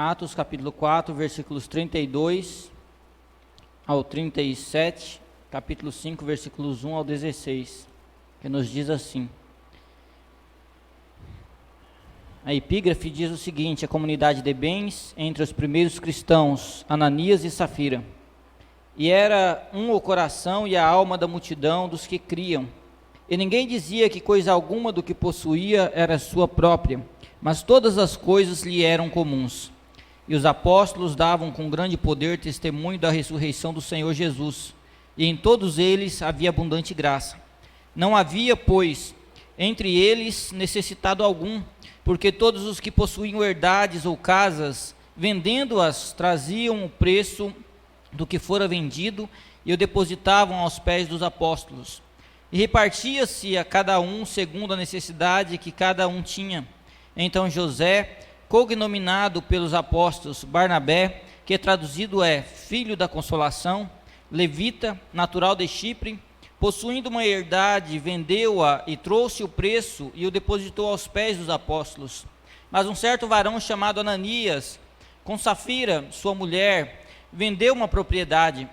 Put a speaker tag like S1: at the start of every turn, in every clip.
S1: Atos capítulo 4, versículos 32 ao 37, capítulo 5, versículos 1 ao 16, que nos diz assim. A epígrafe diz o seguinte: a comunidade de bens entre os primeiros cristãos, Ananias e Safira. E era um o coração e a alma da multidão dos que criam. E ninguém dizia que coisa alguma do que possuía era sua própria, mas todas as coisas lhe eram comuns. E os apóstolos davam com grande poder testemunho da ressurreição do Senhor Jesus, e em todos eles havia abundante graça. Não havia, pois, entre eles necessitado algum, porque todos os que possuíam herdades ou casas, vendendo-as, traziam o preço do que fora vendido e o depositavam aos pés dos apóstolos. E repartia-se a cada um segundo a necessidade que cada um tinha. Então José, cognominado pelos apóstolos Barnabé, que traduzido é filho da consolação, levita, natural de Chipre, possuindo uma herdade, vendeu-a e trouxe o preço e o depositou aos pés dos apóstolos. Mas um certo varão chamado Ananias, com Safira, sua mulher, vendeu uma propriedade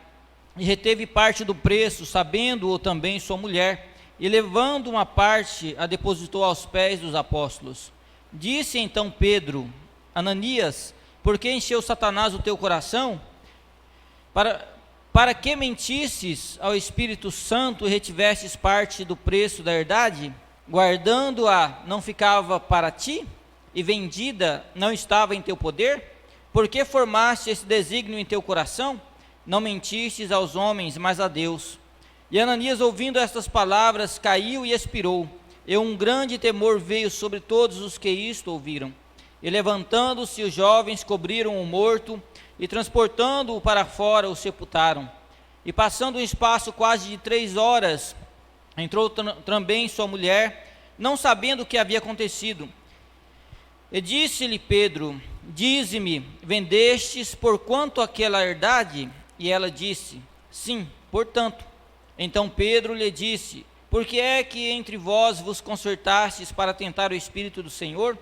S1: e reteve parte do preço, sabendo-o também sua mulher, e levando uma parte, a depositou aos pés dos apóstolos. Disse então Pedro: Ananias, por que encheu Satanás o teu coração? Para que mentisses ao Espírito Santo e retivestes parte do preço da herdade? Guardando-a não ficava para ti? E vendida não estava em teu poder? Por que formaste esse desígnio em teu coração? Não mentistes aos homens, mas a Deus. E Ananias, ouvindo estas palavras, caiu e expirou. E um grande temor veio sobre todos os que isto ouviram. E levantando-se os jovens, cobriram o morto, e transportando-o para fora, o sepultaram. E passando um espaço quase de 3 horas, entrou também sua mulher, não sabendo o que havia acontecido. E disse-lhe Pedro: dize-me, vendestes por quanto aquela herdade? E ela disse: sim, portanto. Então Pedro lhe disse: por que é que entre vós vos concertastes para tentar o Espírito do Senhor?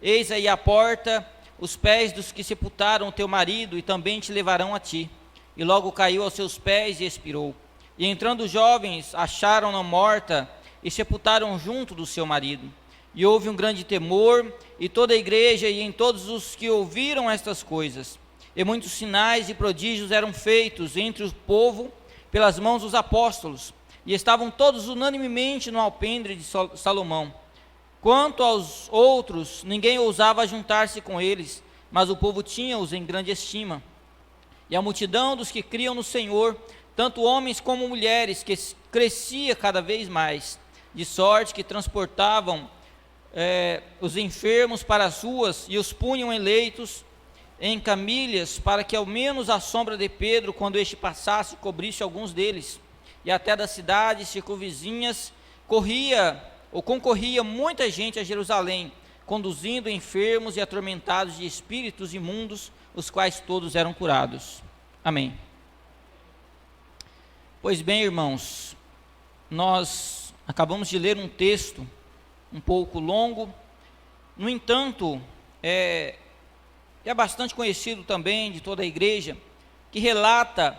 S1: Eis aí à porta os pés dos que sepultaram o teu marido, e também te levarão a ti. E logo caiu aos seus pés e expirou. E entrando os jovens, acharam-na morta, e sepultaram junto do seu marido. E houve um grande temor, e toda a igreja, e em todos os que ouviram estas coisas. E muitos sinais e prodígios eram feitos entre o povo, pelas mãos dos apóstolos, e estavam todos unanimemente no alpendre de Salomão. Quanto aos outros, ninguém ousava juntar-se com eles, mas o povo tinha-os em grande estima. E a multidão dos que criam no Senhor, tanto homens como mulheres, que crescia cada vez mais, de sorte que transportavam os enfermos para as ruas e os punham em leitos, em camilhas, para que ao menos a sombra de Pedro, quando este passasse, cobrisse alguns deles. E até das cidades circunvizinhas concorria muita gente a Jerusalém, conduzindo enfermos e atormentados de espíritos imundos, os quais todos eram curados. Amém. Pois bem, irmãos, nós acabamos de ler um texto um pouco longo, no entanto, é bastante conhecido também de toda a igreja, que relata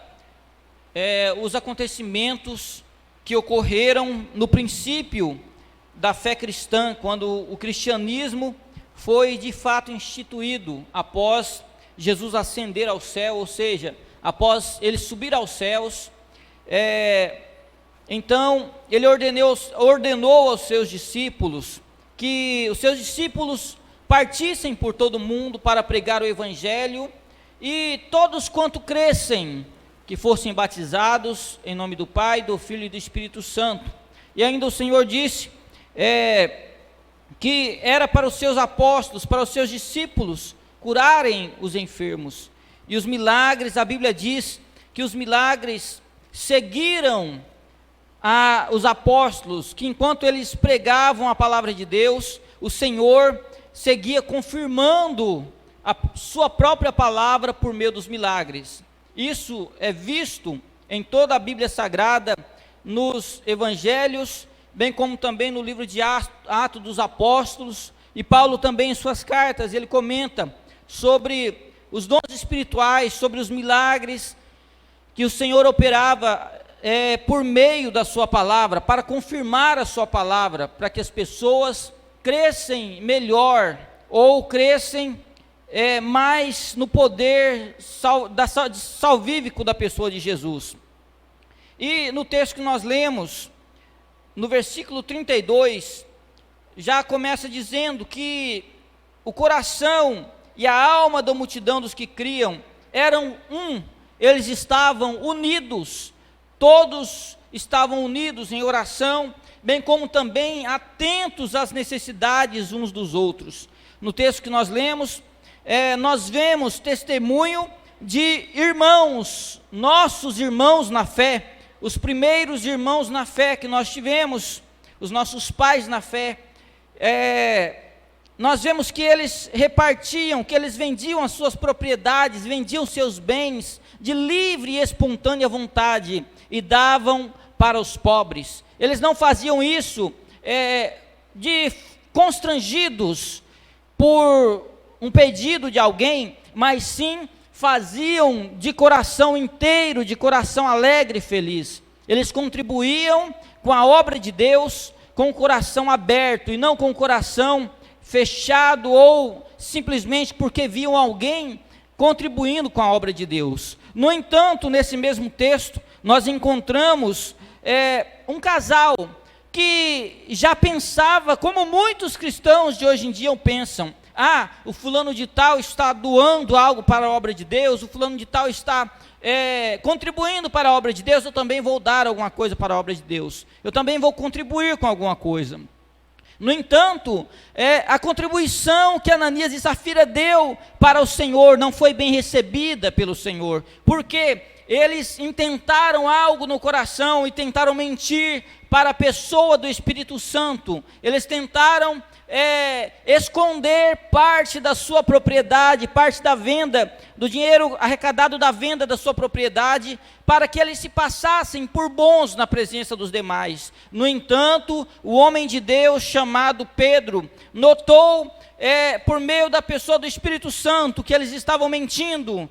S1: os acontecimentos que ocorreram no princípio da fé cristã, quando o cristianismo foi de fato instituído após Jesus ascender ao céu, ou seja, após ele subir aos céus. Então ele ordenou aos seus discípulos que os seus discípulos partissem por todo o mundo para pregar o evangelho, e todos quanto crescem, que fossem batizados em nome do Pai, do Filho e do Espírito Santo. E ainda o Senhor disse que era para os seus apóstolos, para os seus discípulos, curarem os enfermos. E os milagres, a Bíblia diz que os milagres seguiram os apóstolos, que enquanto eles pregavam a palavra de Deus, o Senhor seguia confirmando a sua própria palavra por meio dos milagres. Isso é visto em toda a Bíblia Sagrada, nos Evangelhos, bem como também no livro de Atos dos Apóstolos, e Paulo também em suas cartas, ele comenta sobre os dons espirituais, sobre os milagres que o Senhor operava por meio da sua palavra, para confirmar a sua palavra, para que as pessoas crescem melhor, ou crescem mais no poder salvífico da pessoa de Jesus. E no texto que nós lemos, no versículo 32, já começa dizendo que o coração e a alma da multidão dos que criam eram eles estavam unidos, todos estavam unidos em oração, bem como também atentos às necessidades uns dos outros. No texto que nós lemos, nós vemos testemunho de irmãos, nossos irmãos na fé, os primeiros irmãos na fé que nós tivemos, os nossos pais na fé. Nós vemos que eles repartiam, que eles vendiam as suas propriedades, vendiam seus bens de livre e espontânea vontade e davam para os pobres. Eles não faziam isso constrangidos por um pedido de alguém, mas sim faziam de coração inteiro, de coração alegre e feliz. Eles contribuíam com a obra de Deus, com o coração aberto e não com o coração fechado, ou simplesmente porque viam alguém contribuindo com a obra de Deus. No entanto, nesse mesmo texto, nós encontramos um casal que já pensava, como muitos cristãos de hoje em dia pensam: o fulano de tal está doando algo para a obra de Deus, o fulano de tal está contribuindo para a obra de Deus, eu também vou dar alguma coisa para a obra de Deus, eu também vou contribuir com alguma coisa. No entanto, a contribuição que Ananias e Safira deu para o Senhor não foi bem recebida pelo Senhor, porque eles intentaram algo no coração e tentaram mentir para a pessoa do Espírito Santo. Eles tentaram esconder parte da sua propriedade, parte da venda, do dinheiro arrecadado da venda da sua propriedade, para que eles se passassem por bons na presença dos demais. No entanto, o homem de Deus chamado Pedro notou, por meio da pessoa do Espírito Santo, que eles estavam mentindo,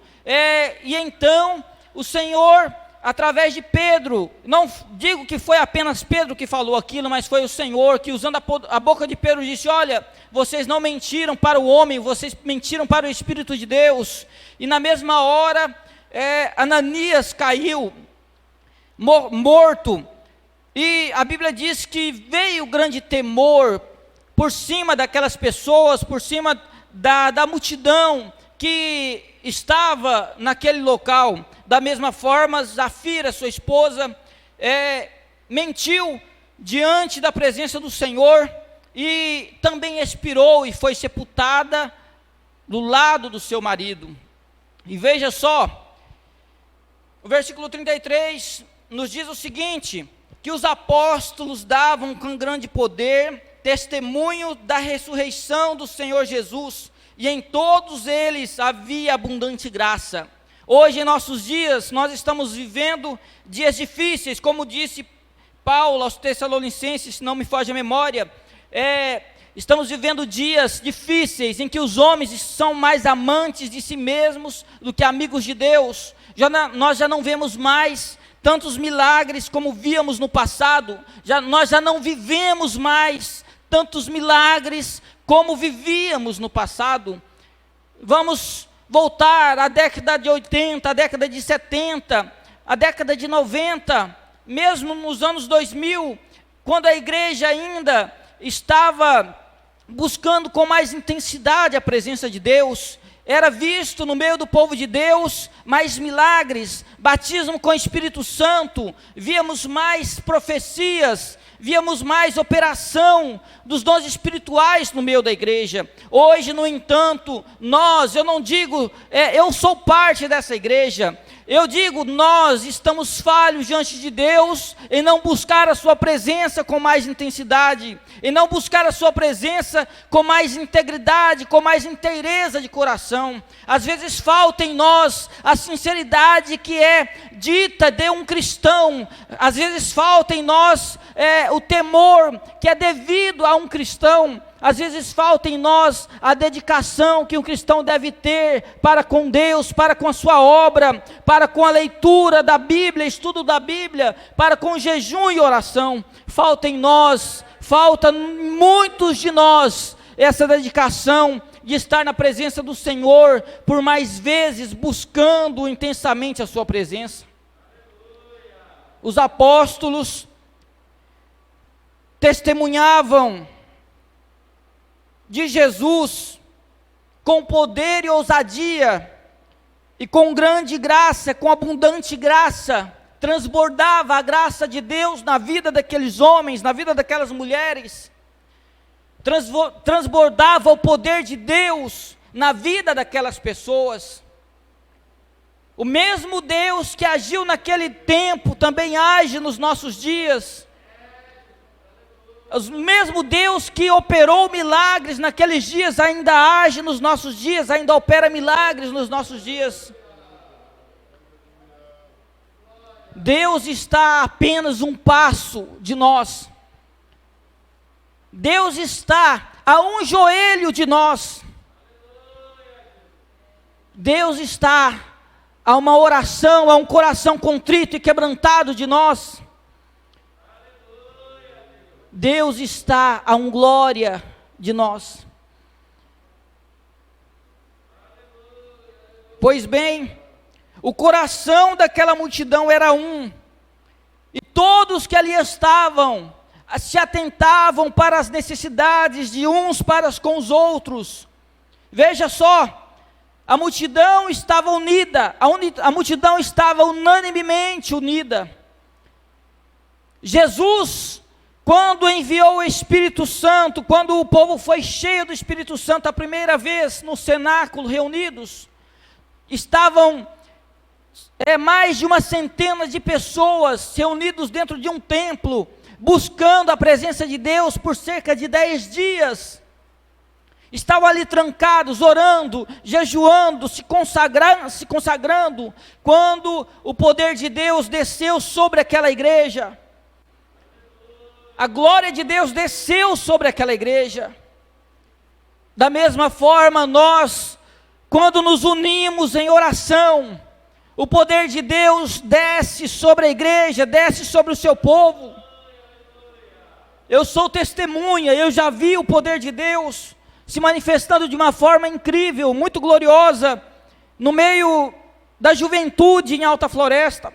S1: e então o Senhor, através de Pedro, não digo que foi apenas Pedro que falou aquilo, mas foi o Senhor que, usando a boca de Pedro, disse: olha, vocês não mentiram para o homem, vocês mentiram para o Espírito de Deus. E na mesma hora, Ananias caiu morto, e a Bíblia diz que veio grande temor por cima daquelas pessoas, por cima da multidão que estava naquele local. Da mesma forma, Safira, sua esposa, mentiu diante da presença do Senhor e também expirou e foi sepultada do lado do seu marido. E veja só, o versículo 33 nos diz o seguinte: que os apóstolos davam com grande poder testemunho da ressurreição do Senhor Jesus, e em todos eles havia abundante graça. Hoje, em nossos dias, nós estamos vivendo dias difíceis, como disse Paulo aos Tessalonicenses, se não me foge a memória. Estamos vivendo dias difíceis, em que os homens são mais amantes de si mesmos do que amigos de Deus. Nós já não vemos mais tantos milagres como víamos no passado, nós já não vivemos mais tantos milagres como vivíamos no passado. Vamos voltar à década de 80, à década de 70, à década de 90, mesmo nos anos 2000, quando a igreja ainda estava buscando com mais intensidade a presença de Deus. Era visto no meio do povo de Deus mais milagres, batismo com o Espírito Santo, víamos mais profecias, víamos mais operação dos dons espirituais no meio da igreja. Hoje, no entanto, eu não digo, eu sou parte dessa igreja, eu digo, nós estamos falhos diante de Deus em não buscar a sua presença com mais intensidade, em não buscar a sua presença com mais integridade, com mais inteireza de coração. Às vezes falta em nós a sinceridade que é dita de um cristão, às vezes falta em nós o temor que é devido a um cristão. às vezes falta em nós a dedicação que um cristão deve ter para com Deus, para com a sua obra, para com a leitura da Bíblia, estudo da Bíblia, para com jejum e oração. Falta em nós, falta em muitos de nós essa dedicação de estar na presença do Senhor, por mais vezes buscando intensamente a sua presença. Os apóstolos testemunhavam de Jesus com poder e ousadia, e com grande graça, com abundante graça, transbordava a graça de Deus na vida daqueles homens, na vida daquelas mulheres, transbordava o poder de Deus na vida daquelas pessoas. O mesmo Deus que agiu naquele tempo também age nos nossos dias. O mesmo Deus que operou milagres naqueles dias ainda age nos nossos dias, ainda opera milagres nos nossos dias. Deus está a apenas um passo de nós. Deus está a um joelho de nós. Deus está a uma oração, a um coração contrito e quebrantado de nós. Deus está a um glória de nós. Pois bem, o coração daquela multidão era um, e todos que ali estavam se atentavam para as necessidades de uns para com os outros. Veja só, a multidão estava unida, a multidão estava unanimemente unida. Jesus, quando enviou o Espírito Santo, quando o povo foi cheio do Espírito Santo a primeira vez no cenáculo reunidos, estavam mais de uma centena de pessoas reunidos dentro de um templo, buscando a presença de Deus por cerca de 10 dias. Estavam ali trancados, orando, jejuando, se consagrando, quando o poder de Deus desceu sobre aquela igreja. A glória de Deus desceu sobre aquela igreja. Da mesma forma, nós, quando nos unimos em oração, o poder de Deus desce sobre a igreja, desce sobre o seu povo. Eu sou testemunha, eu já vi o poder de Deus se manifestando de uma forma incrível, muito gloriosa, no meio da juventude em Alta Floresta.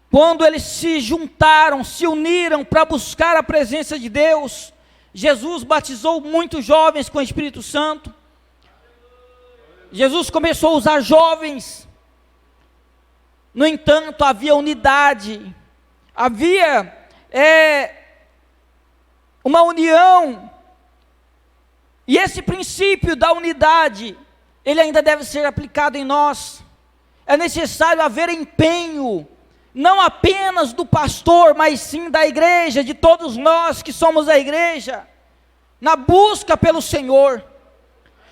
S1: Quando eles se juntaram, se uniram para buscar a presença de Deus, Jesus batizou muitos jovens com o Espírito Santo. Jesus começou a usar jovens. No entanto, havia unidade, havia uma união, e esse princípio da unidade, ele ainda deve ser aplicado em nós. É necessário haver empenho, não apenas do pastor, mas sim da igreja, de todos nós que somos a igreja, na busca pelo Senhor.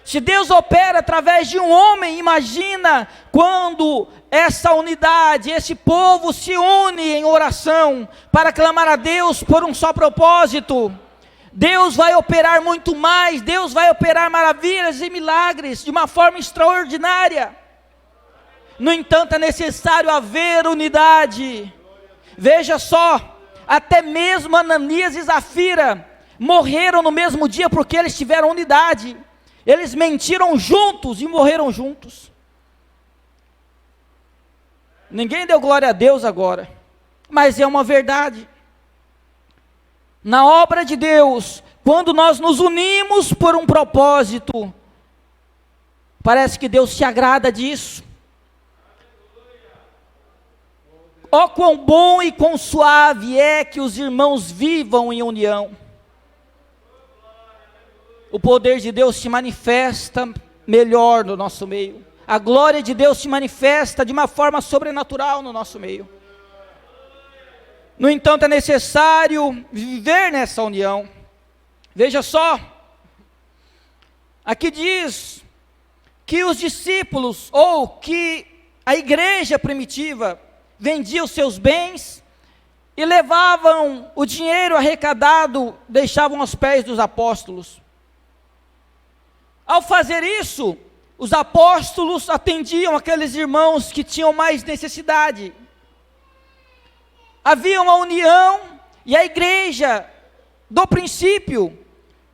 S1: Se Deus opera através de um homem, imagina quando essa unidade, esse povo se une em oração, para clamar a Deus por um só propósito. Deus vai operar muito mais, Deus vai operar maravilhas e milagres, de uma forma extraordinária. No entanto, é necessário haver unidade. Veja só, até mesmo Ananias e Zafira morreram no mesmo dia, porque eles tiveram unidade. Eles mentiram juntos e morreram juntos. Ninguém deu glória a Deus agora, mas é uma verdade. Na obra de Deus, quando nós nos unimos por um propósito, parece que Deus se agrada disso. Oh, quão bom e quão suave é que os irmãos vivam em união. O poder de Deus se manifesta melhor no nosso meio. A glória de Deus se manifesta de uma forma sobrenatural no nosso meio. No entanto, é necessário viver nessa união. Veja só, aqui diz que os discípulos, ou que a igreja primitiva, vendia os seus bens e levavam o dinheiro arrecadado, deixavam aos pés dos apóstolos. Ao fazer isso, os apóstolos atendiam aqueles irmãos que tinham mais necessidade. Havia uma união e a igreja, do princípio,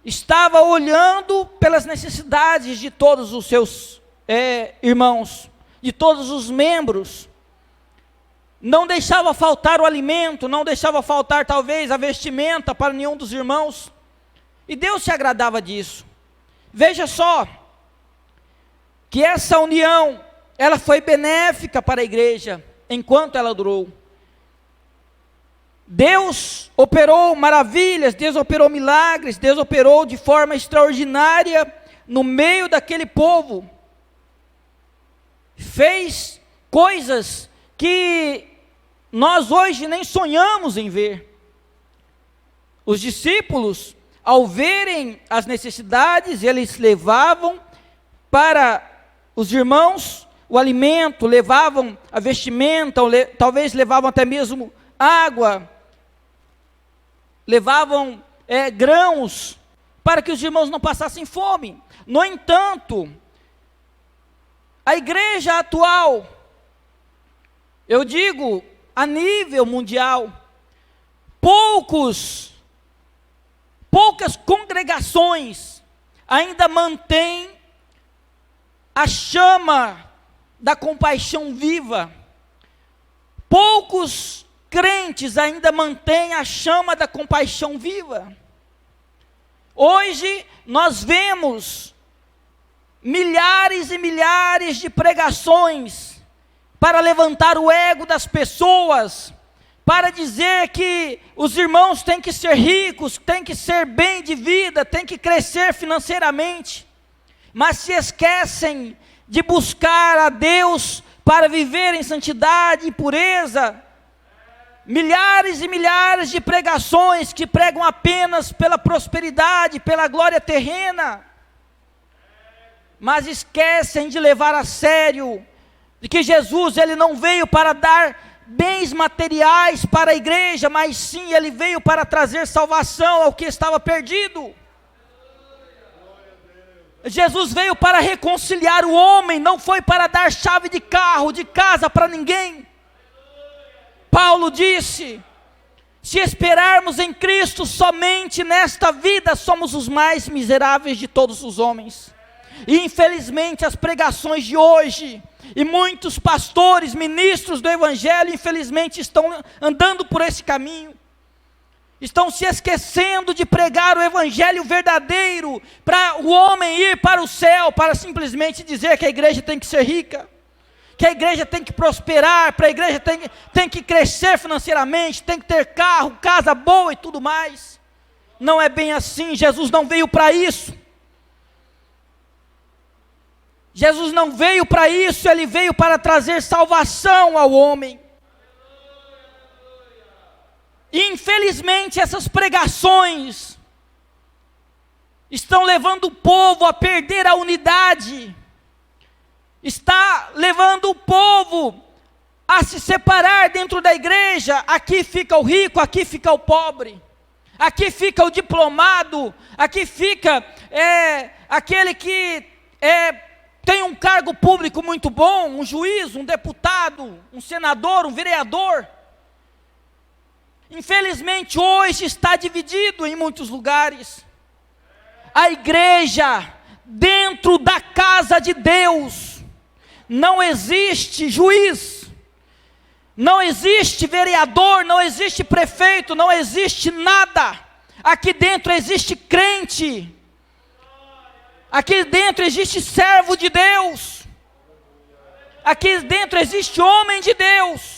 S1: estava olhando pelas necessidades de todos os seus irmãos, de todos os membros. Não deixava faltar o alimento, não deixava faltar talvez a vestimenta para nenhum dos irmãos. E Deus se agradava disso. Veja só, que essa união, ela foi benéfica para a igreja, enquanto ela durou. Deus operou maravilhas, Deus operou milagres, Deus operou de forma extraordinária no meio daquele povo. Fez coisas que nós hoje nem sonhamos em ver. Os discípulos, ao verem as necessidades, eles levavam para os irmãos o alimento, levavam a vestimenta, talvez levavam até mesmo água, levavam grãos, para que os irmãos não passassem fome. No entanto, a igreja atual, eu digo a nível mundial, poucas congregações ainda mantêm a chama da compaixão viva. Poucos crentes ainda mantêm a chama da compaixão viva. Hoje nós vemos milhares e milhares de pregações para levantar o ego das pessoas, para dizer que os irmãos têm que ser ricos, têm que ser bem de vida, têm que crescer financeiramente, mas se esquecem de buscar a Deus para viver em santidade e pureza. Milhares e milhares de pregações que pregam apenas pela prosperidade, pela glória terrena, mas esquecem de levar a sério de que Jesus, ele não veio para dar bens materiais para a igreja, mas sim ele veio para trazer salvação ao que estava perdido. Jesus veio para reconciliar o homem, não foi para dar chave de carro, de casa para ninguém. Paulo disse: se esperarmos em Cristo somente nesta vida, somos os mais miseráveis de todos os homens. E infelizmente as pregações de hoje, e muitos pastores, ministros do Evangelho, infelizmente estão andando por esse caminho. Estão se esquecendo de pregar o Evangelho verdadeiro, para o homem ir para o céu, para simplesmente dizer que a igreja tem que ser rica, que a igreja tem que prosperar, para a igreja tem que crescer financeiramente, tem que ter carro, casa boa e tudo mais. Não é bem assim. Jesus não veio para isso. Jesus não veio para isso, ele veio para trazer salvação ao homem. Infelizmente essas pregações estão levando o povo a perder a unidade, está levando o povo a se separar dentro da igreja. Aqui fica o rico, aqui fica o pobre, aqui fica o diplomado, aqui fica aquele que tem um cargo público muito bom, um juiz, um deputado, um senador, um vereador. Infelizmente hoje está dividido em muitos lugares. A igreja, dentro da casa de Deus, não existe juiz, não existe vereador, não existe prefeito, não existe nada. Aqui dentro existe crente, aqui dentro existe servo de Deus, aqui dentro existe homem de Deus.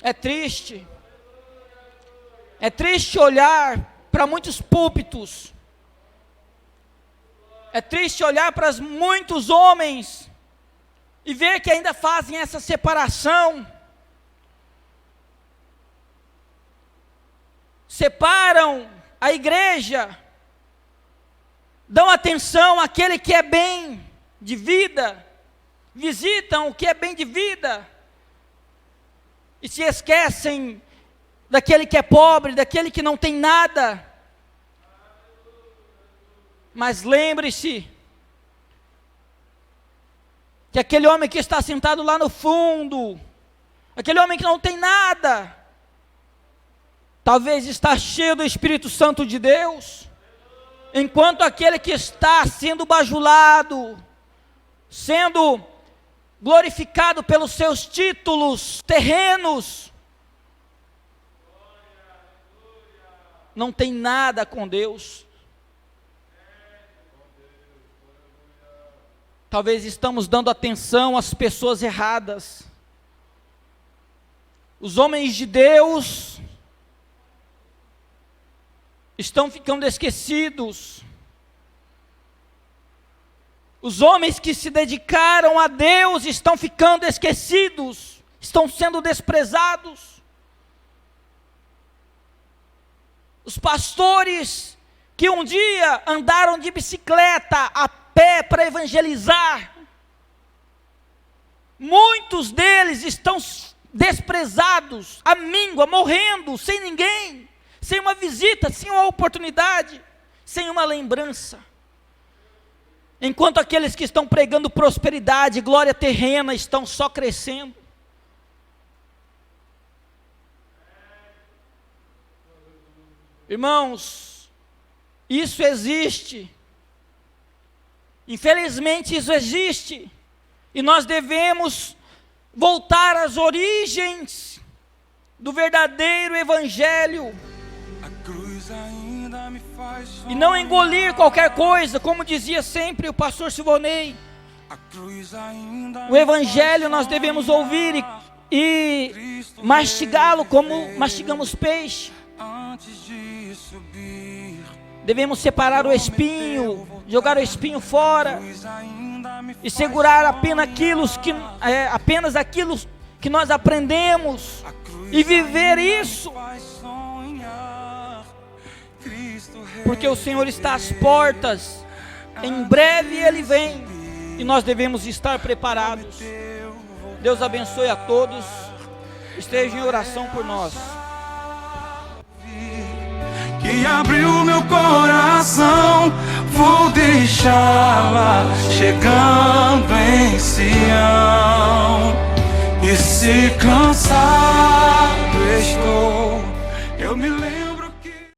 S1: É triste olhar para muitos púlpitos, é triste olhar para muitos homens e ver que ainda fazem essa separação, separam a igreja dão atenção àquele que é bem de vida, visitam o que é bem de vida, e se esquecem daquele que é pobre, daquele que não tem nada. Mas lembre-se que aquele homem que está sentado lá no fundo, aquele homem que não tem nada, talvez está cheio do Espírito Santo de Deus, enquanto aquele que está sendo bajulado, sendo glorificado pelos seus títulos terrenos, não tem nada com Deus. Talvez estamos dando atenção às pessoas erradas. Os homens de Deus estão ficando esquecidos. Os homens que se dedicaram a Deus estão ficando esquecidos, estão sendo desprezados. Os pastores que um dia andaram de bicicleta, a pé para evangelizar, muitos deles estão desprezados, à míngua, morrendo, sem ninguém, sem uma visita, sem uma oportunidade, sem uma lembrança. Enquanto aqueles que estão pregando prosperidade, glória terrena, estão só crescendo. Irmãos, isso existe. Infelizmente isso existe. E nós devemos voltar às origens do verdadeiro evangelho. E não engolir qualquer coisa, como dizia sempre o pastor Silvonei. O evangelho nós devemos ouvir e mastigá-lo como mastigamos peixe. Devemos separar o espinho, jogar o espinho fora e segurar apenas aquilo que nós aprendemos e viver isso. Porque o Senhor está às portas, em breve Ele vem, e nós devemos estar preparados. Deus abençoe a todos, estejam em oração por nós.
S2: Que abriu meu coração, vou deixá-la chegando em Sião. E se cansado estou, eu me lembro.